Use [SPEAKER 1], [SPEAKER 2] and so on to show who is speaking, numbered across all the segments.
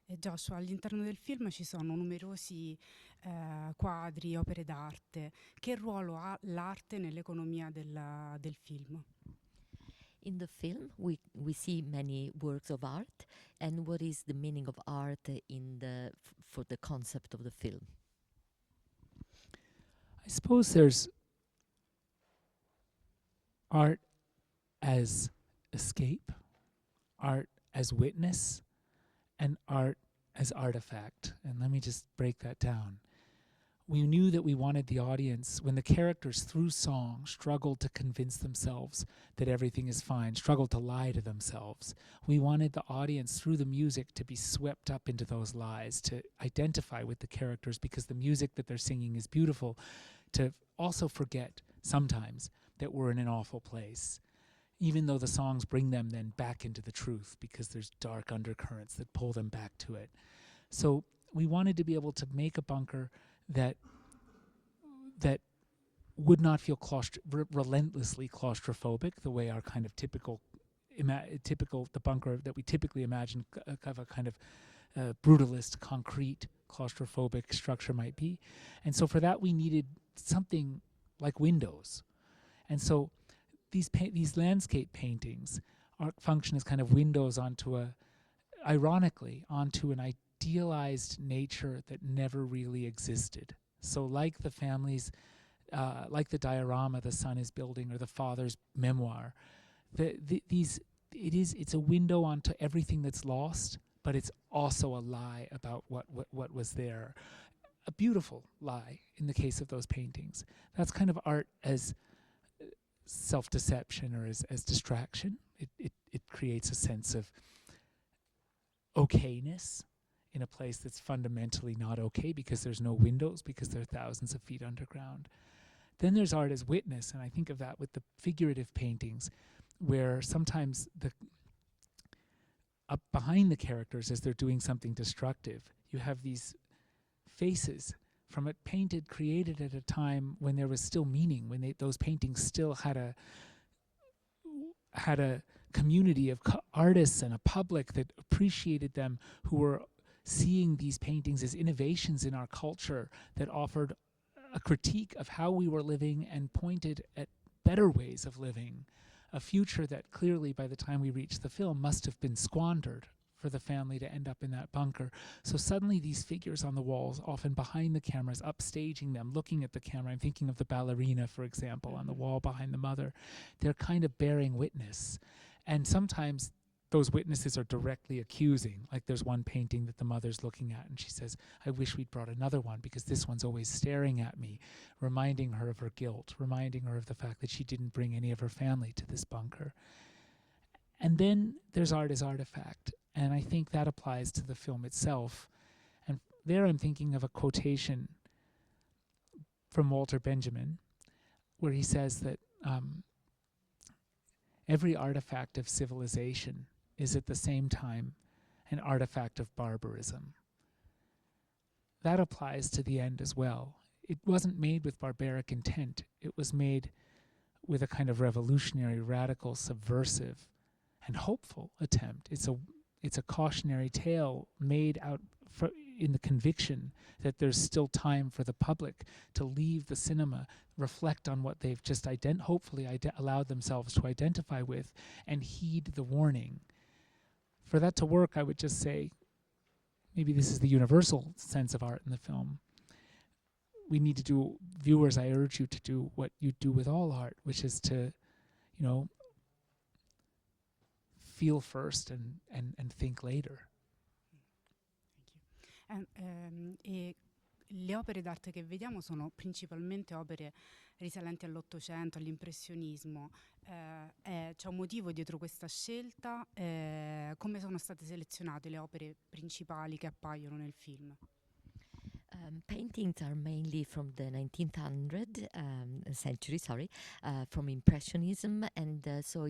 [SPEAKER 1] Joshua, all'interno del film ci sono numerosi quadri, opere d'arte. Che ruolo ha l'arte nell'economia del film?
[SPEAKER 2] In the film, we see many works of art, and what is the meaning of art for the concept of the film?
[SPEAKER 3] I suppose there's art as escape, art as witness, and art as artifact. And let me just break that down. We knew that we wanted the audience, when the characters through song struggled to convince themselves that everything is fine, struggled to lie to themselves, we wanted the audience through the music to be swept up into those lies, to identify with the characters because the music that they're singing is beautiful, to also forget sometimes that we're in an awful place, even though the songs bring them then back into the truth because there's dark undercurrents that pull them back to it. So we wanted to be able to make a bunker that would not feel relentlessly claustrophobic, the way our kind of typical the bunker that we typically imagine of a kind of brutalist, concrete, claustrophobic structure might be. And so for that we needed something like windows. And so these landscape paintings function as kind of windows ironically, onto an idealized nature that never really existed. So like the families, like the diorama the son is building or the father's memoir, it's a window onto everything that's lost, but it's also a lie about what was there. A beautiful lie in the case of those paintings. That's kind of art as self-deception or as distraction. It creates a sense of okayness in a place that's fundamentally not okay because there's no windows, because there are thousands of feet underground. Then there's art as witness, and I think of that with the figurative paintings, where sometimes up behind the characters as they're doing something destructive, you have these faces from it created at a time when there was still meaning, when those paintings still had a community of artists and a public that appreciated them, who were seeing these paintings as innovations in our culture that offered a critique of how we were living and pointed at better ways of living, a future that clearly by the time we reached the film must have been squandered for the family to end up in that bunker. So suddenly these figures on the walls, often behind the cameras, upstaging them, looking at the camera. I'm thinking of the ballerina, for example, on the wall behind the mother. They're kind of bearing witness. And sometimes those witnesses are directly accusing. Like there's one painting that the mother's looking at and she says, I wish we'd brought another one because this one's always staring at me, reminding her of her guilt, reminding her of the fact that she didn't bring any of her family to this bunker. And then there's art as artifact. And I think that applies to the film itself. And there I'm thinking of a quotation from Walter Benjamin, where he says that every artifact of civilization is at the same time an artifact of barbarism. That applies to the end as well. It wasn't made with barbaric intent. It was made with a kind of revolutionary, radical, subversive, and hopeful attempt. It's a cautionary tale made out in the conviction that there's still time for the public to leave the cinema, reflect on what they've just hopefully allowed themselves to identify with, and heed the warning. For that to work, I would just say, maybe this is the universal sense of art in the film. We need to do, viewers, I urge you to do what you do with all art, which is to, feel first and think later.
[SPEAKER 1] E le opere d'arte che vediamo sono principalmente opere risalenti all'Ottocento, all'impressionismo. C'è un motivo dietro questa scelta? Come sono state selezionate le opere principali che appaiono nel film?
[SPEAKER 2] Paintings are mainly from the 1900 century, from Impressionism. And so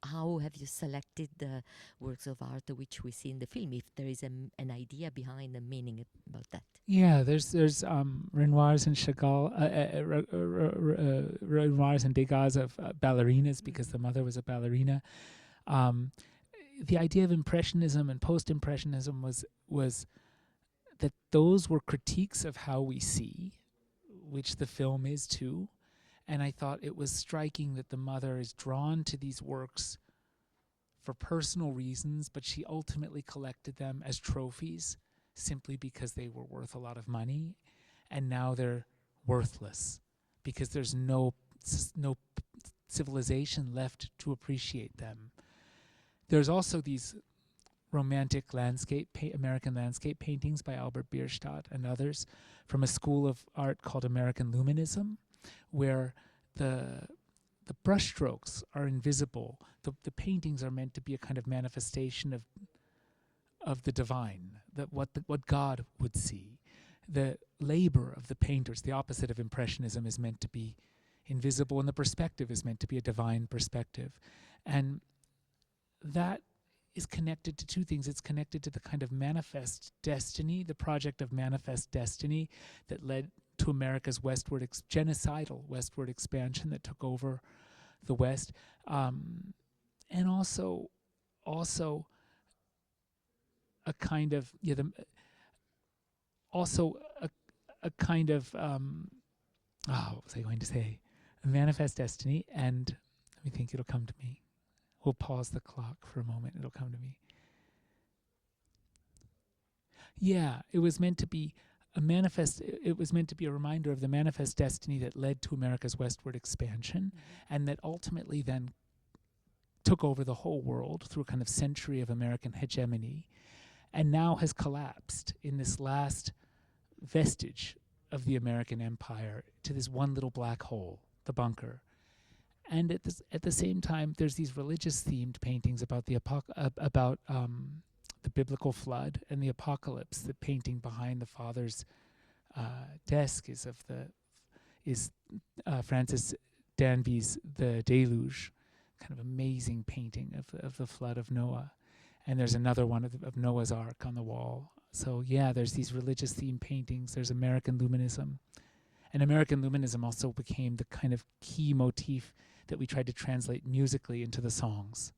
[SPEAKER 2] how have you selected the works of art which we see in the film, if there is an idea behind the meaning about that?
[SPEAKER 3] Yeah, there's Renoirs and Chagall, Renoirs and Degas of ballerinas, because the mother was a ballerina. the idea of Impressionism and post-Impressionism was that those were critiques of how we see, which the film is too. And I thought it was striking that the mother is drawn to these works for personal reasons, but she ultimately collected them as trophies simply because they were worth a lot of money, and now they're worthless because there's no civilization left to appreciate them. There's also these romantic American landscape paintings by Albert Bierstadt and others from a school of art called American Luminism, where the brushstrokes are invisible. The paintings are meant to be a kind of manifestation of the divine, what God would see. The labor of the painters, the opposite of Impressionism, is meant to be invisible, and the perspective is meant to be a divine perspective. And that is connected to two things. It's connected to the kind of manifest destiny, the project of manifest destiny that led to America's genocidal westward expansion that took over the West, and also a kind of a kind of what was I going to say? A manifest destiny, and let me think. It'll come to me. We'll pause the clock for a moment. It'll come to me. Yeah, it was meant to be a manifest. It was meant to be a reminder of the manifest destiny that led to America's westward expansion, and that ultimately then took over the whole world through a kind of century of American hegemony, and now has collapsed in this last vestige of the American empire to this one little black hole, the bunker. And at the same time, there's these religious-themed paintings about the biblical flood and the apocalypse. The painting behind the father's desk is Francis Danby's The Deluge, kind of amazing painting of the flood of Noah. And there's another one of Noah's Ark on the wall. So yeah, there's these religious-themed paintings. There's American Luminism. And American Luminism also became the kind of key motif that we tried to translate musically into the songs.